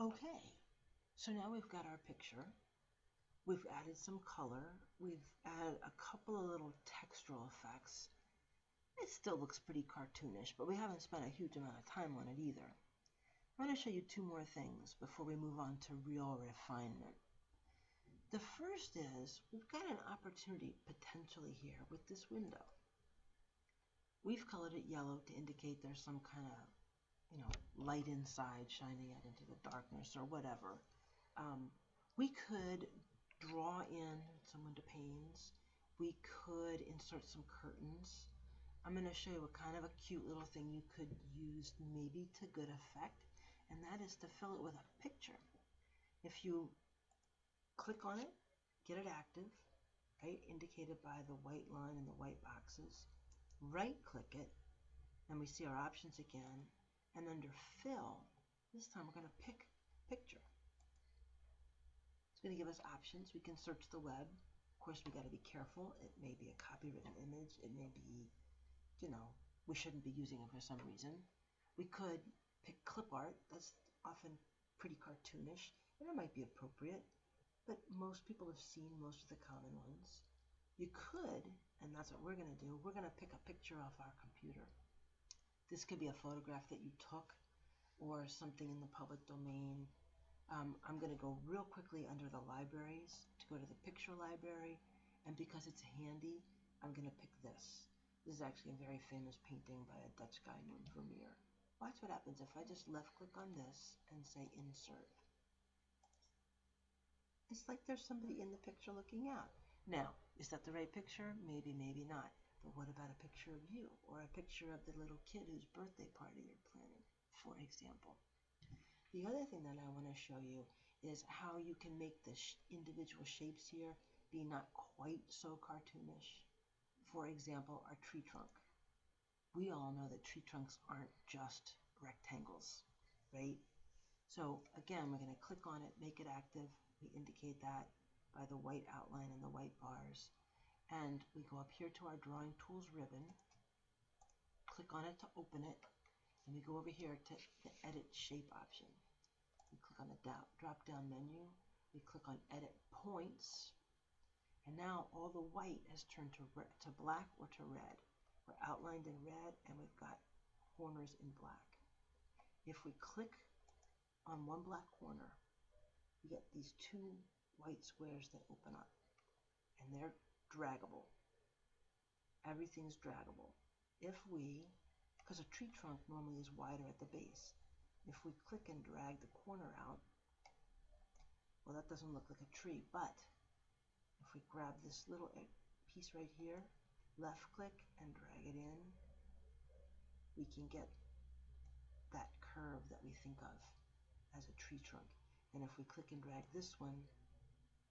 Okay, so now we've got our picture. We've added some color. We've added a couple of little textural effects. It still looks pretty cartoonish, but we haven't spent a huge amount of time on it either. I'm going to show you two more things before we move on to real refinement. The first is we've got an opportunity potentially here with this window. We've colored it yellow to indicate there's some kind of light inside shining out into the darkness or whatever. We could draw in some window panes. We could insert some curtains. I'm going to show you a kind of a cute little thing you could use maybe to good effect, and that is to fill it with a picture. If you click on it, get it active, right, indicated by the white line and the white boxes, right click it, and we see our options again, and under fill, this time we're going to pick picture. It's going to give us options. We can search the web. Of course, we got to be careful. It may be a copywritten image. It may be, we shouldn't be using it for some reason. We could pick clip art. That's often pretty cartoonish, and it might be appropriate, but most people have seen most of the common ones. You could, and that's what we're going to do, we're going to pick a picture off our computer. This could be a photograph that you took or something in the public domain. I'm going to go real quickly under the libraries to go to the picture library, and because it's handy, I'm going to pick this. This is actually a very famous painting by a Dutch guy named Vermeer. Watch what happens if I just left click on this and say insert. It's like there's somebody in the picture looking out. Now, is that the right picture? Maybe, maybe not. But what about a picture of you or a picture of the little kid whose birthday party you're planning, for example? The other thing that I want to show you is how you can make the individual shapes here be not quite so cartoonish. For example, our tree trunk. We all know that tree trunks aren't just rectangles, right? So again, we're going to click on it, make it active. We indicate that by the white outline and the white bars. And we go up here to our Drawing Tools ribbon, click on it to open it, and we go over here to the Edit Shape option. We click on the drop-down menu, we click on Edit Points, and now all the white has turned to black or to red. We're outlined in red, and we've got corners in black. If we click on one black corner, we get these two white squares that open up, and they're draggable. Everything's draggable. If we, because a tree trunk normally is wider at the base, if we click and drag the corner out, well, that doesn't look like a tree, but if we grab this little piece right here, left click and drag it in, we can get that curve that we think of as a tree trunk. And if we click and drag this one,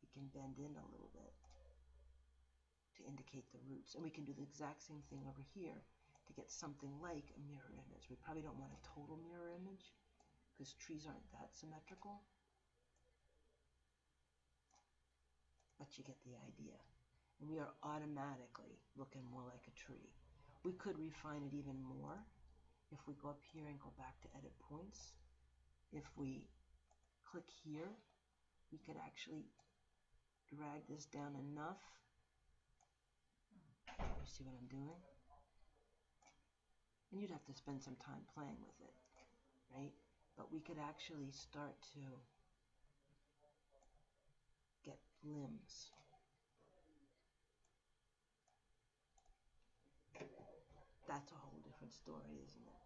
we can bend in a little bit to indicate the roots. And we can do the exact same thing over here to get something like a mirror image. We probably don't want a total mirror image because trees aren't that symmetrical, but you get the idea. And we are automatically looking more like a tree. We could refine it even more if we go up here and go back to Edit Points. If we click here, we could actually drag this down enough. You see what I'm doing? And you'd have to spend some time playing with it, right? But we could actually start to get limbs. That's a whole different story, isn't it?